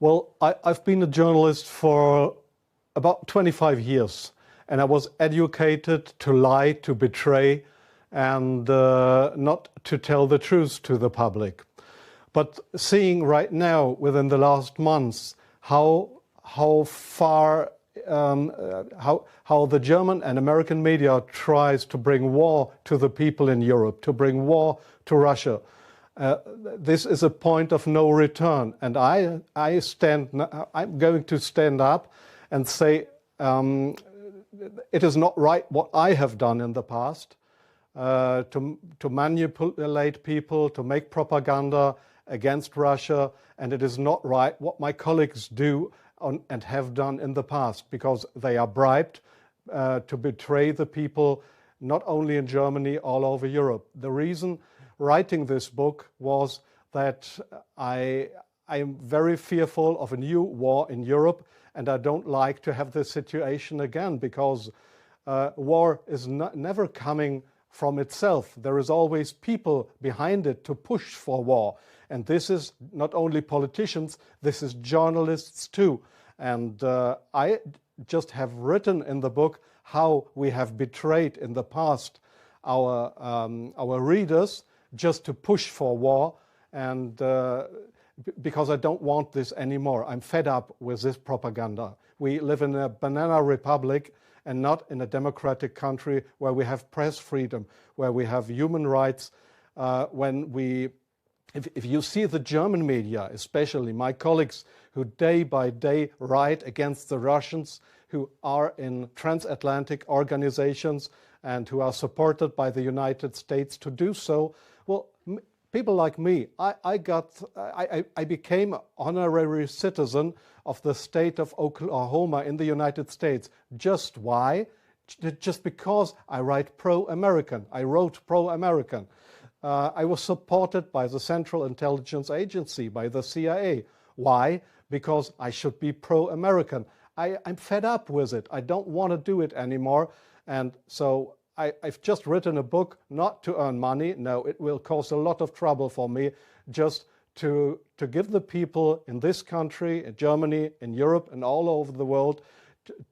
Well, I've been a journalist for about 25 years, and I was educated to lie, to betray, and not to tell the truth to the public. But seeing right now, within the last months, how far how the German and American media tries to bring war to the people in Europe, to bring war to Russia. This is a point of no return, and I'm going to stand up and say it is not right what I have done in the past to manipulate people, to make propaganda against Russia, and it is not right what my colleagues do and have done in the past, because they are bribed to betray the people, not only in Germany, all over Europe. The reason writing this book was that I am very fearful of a new war in Europe, and I don't like to have this situation again, because war is never coming from itself. There is always people behind it to push for war. And this is not only politicians, this is journalists too. And I just have written in the book how we have betrayed in the past our readers just to push for war, and because I don't want this anymore. I'm fed up with this propaganda. We live in a banana republic and not in a democratic country where we have press freedom, where we have human rights. If you see the German media, especially my colleagues who day by day write against the Russians, who are in transatlantic organizations and who are supported by the United States to do so, well, people like me, I became an honorary citizen of the state of Oklahoma in the United States. Just why? Just because I write pro-American. I wrote pro-American. I was supported by the Central Intelligence Agency, by the CIA. Why? Because I should be pro-American. I'm fed up with it. I don't want to do it anymore. And so I've just written a book not to earn money. No, it will cause a lot of trouble for me, just to give the people in this country, in Germany, in Europe, and all over the world,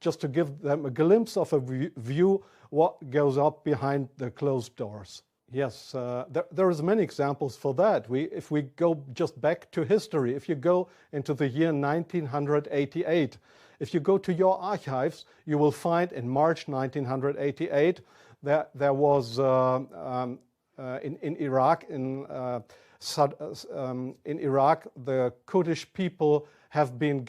just to give them a glimpse of a view what goes up behind the closed doors. Yes, there is many examples for that. If we go just back to history, if you go into the year 1988, if you go to your archives, you will find in March 1988 there was in Iraq the Kurdish people have been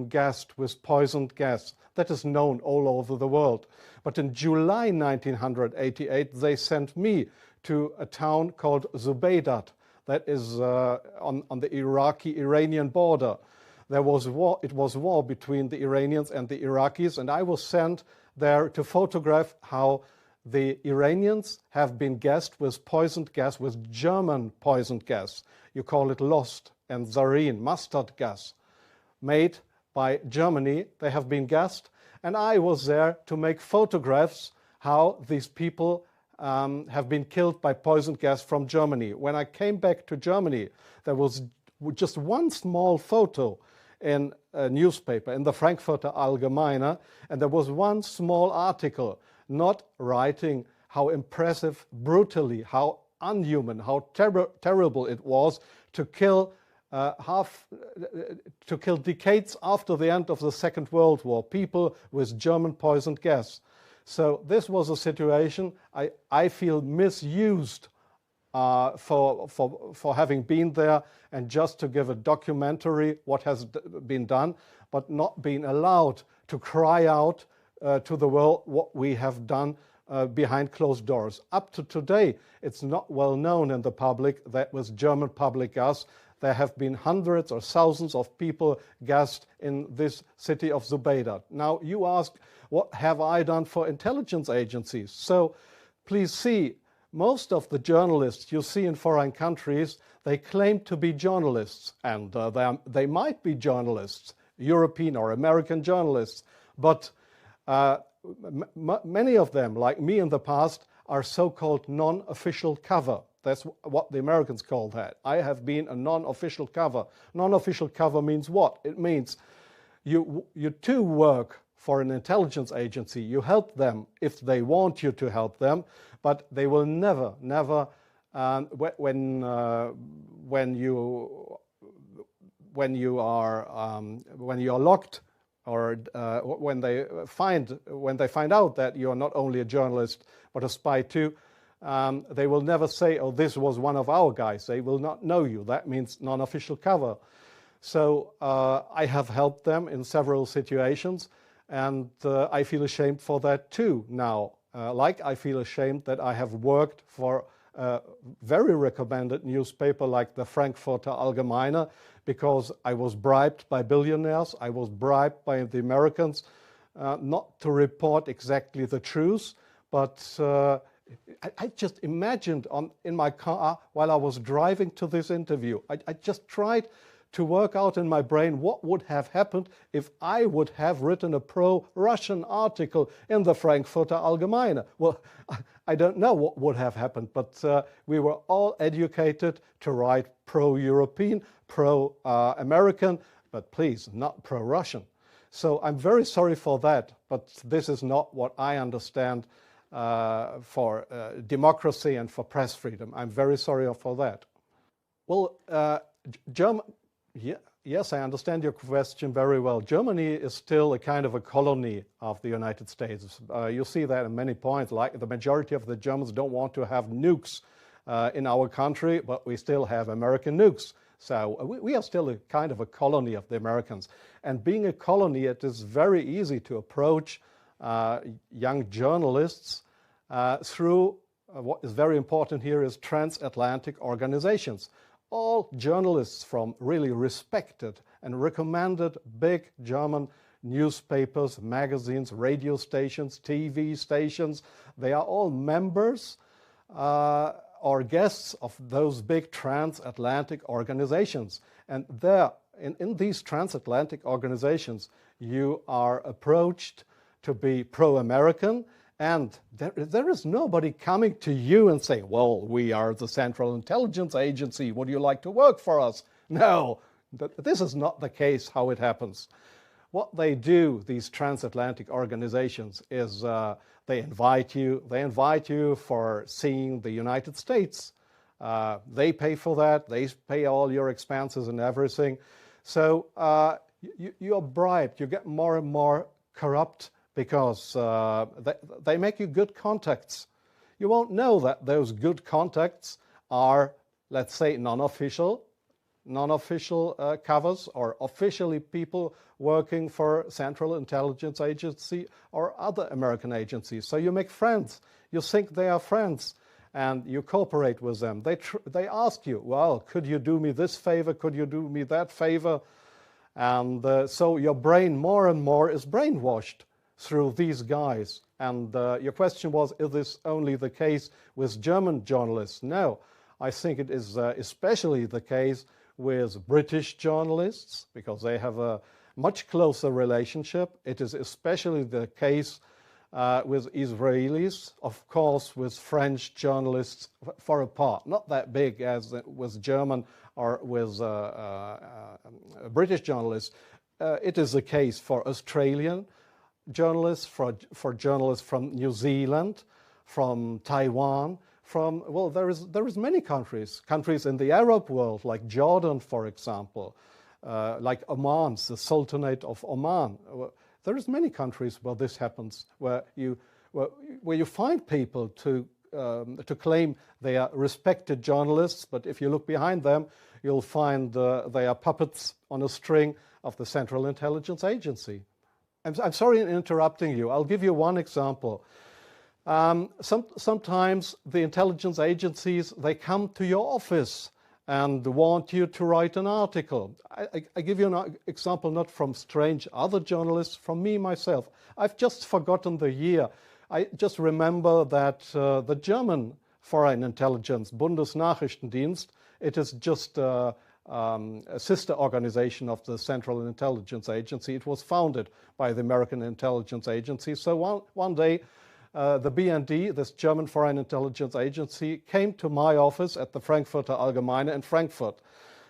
gassed with poisoned gas. That is known all over the world. But in July 1988, they sent me to a town called Zubaydat, that is on the Iraqi-Iranian border. There was war. It was war between the Iranians and the Iraqis, and I was sent there to photograph how the Iranians have been gassed with poisoned gas, with German poisoned gas. You call it Lost and Zarine, mustard gas, made by Germany. They have been gassed, and I was there to make photographs how these people have been killed by poisoned gas from Germany. When I came back to Germany, there was just one small photo in a newspaper, in the Frankfurter Allgemeine, and there was one small article not writing how impressive, brutally, how unhuman, how terrible it was to kill decades after the end of the Second World War, people with German poisoned gas. So this was a situation I feel misused for having been there and just to give a documentary what has been done, but not being allowed to cry out to the world what we have done behind closed doors. Up to today, it's not well known in the public that with German public gas, there have been hundreds or thousands of people gassed in this city of Zubaydat. Now, you ask, what have I done for intelligence agencies? So, please see, most of the journalists you see in foreign countries, they claim to be journalists, and they might be journalists, European or American journalists, but many of them, like me in the past, are so-called non-official cover. That's what the Americans call that. I have been a non-official cover. Non-official cover means what? It means you too work for an intelligence agency. You help them if they want you to help them, but they will never, when you are locked, or when they find out that you are not only a journalist but a spy too, they will never say, "Oh, this was one of our guys." They will not know you. That means non-official cover. So I have helped them in several situations, and I feel ashamed for that too now. Like I feel ashamed that I have worked for a very recommended newspaper like the Frankfurter Allgemeine, because I was bribed by billionaires, I was bribed by the Americans not to report exactly the truth, but I just imagined in my car while I was driving to this interview, I just tried to work out in my brain what would have happened if I would have written a pro-Russian article in the Frankfurter Allgemeine. Well, I don't know what would have happened, but we were all educated to write pro-European, pro-American, but please, not pro-Russian. So I'm very sorry for that, but this is not what I understand for democracy and for press freedom. I'm very sorry for that. Well, yes, I understand your question very well. Germany is still a kind of a colony of the United States. You see that in many points, like the majority of the Germans don't want to have nukes in our country, but we still have American nukes. So we are still a kind of a colony of the Americans. And being a colony, it is very easy to approach young journalists through what is very important here is transatlantic organizations. All journalists from really respected and recommended big German newspapers, magazines, radio stations, TV stations, they are all members or guests of those big transatlantic organizations. And there, in these transatlantic organizations, you are approached to be pro-American, and there is nobody coming to you and saying, well, we are the Central Intelligence Agency, would you like to work for us? No, this is not the case how it happens. What they do, these transatlantic organizations, is they invite you for seeing the United States. They pay for that, they pay all your expenses and everything. So you are bribed, you get more and more corrupt, because they make you good contacts. You won't know that those good contacts are, let's say, non-official covers, or officially people working for Central Intelligence Agency or other American agencies. So you make friends. You think they are friends, and you cooperate with them. They ask you, well, could you do me this favor? Could you do me that favor? And so your brain more and more is brainwashed through these guys. And your question was, is this only the case with German journalists? No, I think it is especially the case with British journalists, because they have a much closer relationship. It is especially the case with Israelis, of course with French journalists for a part, not that big as with German or with British journalists. It is the case for Australian journalists, for journalists from New Zealand, from Taiwan, well, there is many countries in the Arab world, like Jordan, for example, like Oman, the Sultanate of Oman. There is many countries where this happens, where you find people to claim they are respected journalists, but if you look behind them, you'll find they are puppets on a string of the Central Intelligence Agency. I'm sorry in interrupting you. I'll give you one example. Sometimes the intelligence agencies, they come to your office and want you to write an article. I give you an example not from strange other journalists, from me myself. I've just forgotten the year. I just remember that the German Foreign Intelligence, Bundesnachrichtendienst, it is just a sister organization of the Central Intelligence Agency. It was founded by the American Intelligence Agency. So one day the BND, this German Foreign Intelligence Agency, came to my office at the Frankfurter Allgemeine in Frankfurt.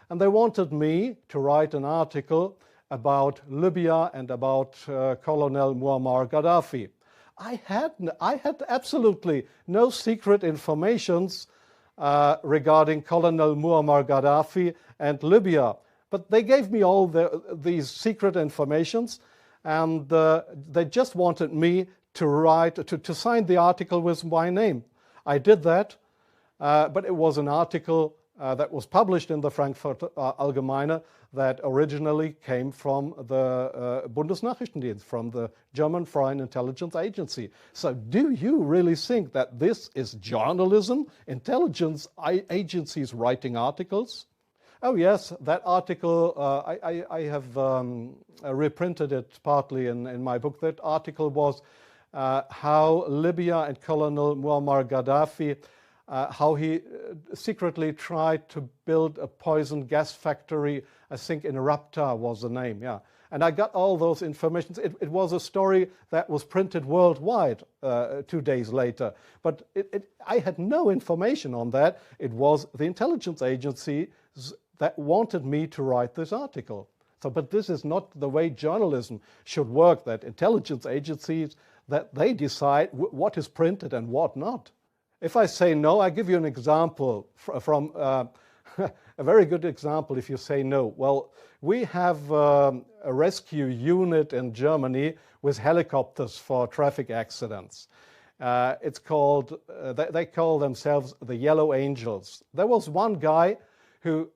And they wanted me to write an article about Libya and about Colonel Muammar Gaddafi. I had absolutely no secret informations regarding Colonel Muammar Gaddafi and Libya. But they gave me all these secret informations, and they just wanted me to sign the article with my name. I did that, but it was an article that was published in the Frankfurter Allgemeine that originally came from the Bundesnachrichtendienst, from the German Foreign Intelligence Agency. So do you really think that this is journalism, intelligence agencies writing articles? Oh yes, that article, I have reprinted it partly in my book. That article was how Libya and Colonel Muammar Gaddafi, how he secretly tried to build a poison gas factory, I think in Rapta was the name, yeah. And I got all those informations. It was a story that was printed worldwide 2 days later. But I had no information on that. It was the intelligence agency that wanted me to write this article. So, but this is not the way journalism should work, that intelligence agencies, that they decide what is printed and what not. If I say no, I give you an example from a very good example if you say no. Well, we have a rescue unit in Germany with helicopters for traffic accidents. It's called, they call themselves the Yellow Angels. There was one guy who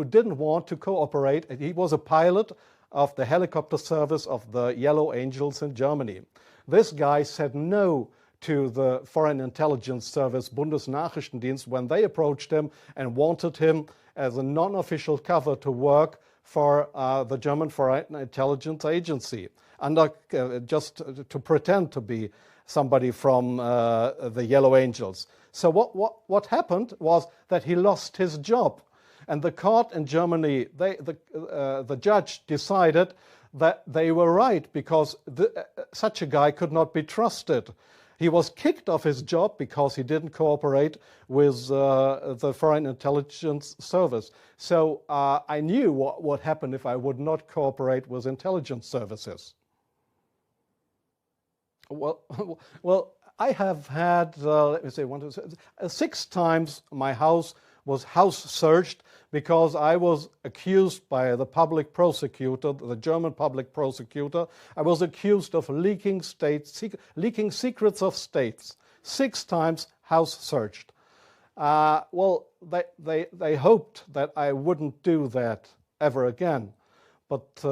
didn't want to cooperate. He was a pilot of the helicopter service of the Yellow Angels in Germany. This guy said no to the Foreign Intelligence Service, Bundesnachrichtendienst, when they approached him and wanted him as a non-official cover to work for the German Foreign Intelligence Agency, just to pretend to be somebody from the Yellow Angels. So what happened was that he lost his job. And the court in Germany, the judge decided that they were right, because such a guy could not be trusted. He was kicked off his job because he didn't cooperate with the Foreign Intelligence Service. So I knew what would happen if I would not cooperate with intelligence services. Well, I have had, let me say, 6 times my house was house searched because I was accused by the public prosecutor, the German public prosecutor. I was accused of leaking secrets of states. 6 times house searched. Well, they hoped that I wouldn't do that ever again. But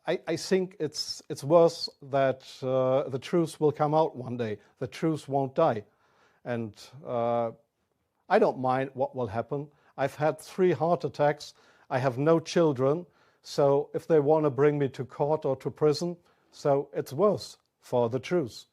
I think it's worse that the truth will come out one day. The truth won't die. And I don't mind what will happen. I've had 3 heart attacks. I have no children. So if they want to bring me to court or to prison, so it's worse for the truth.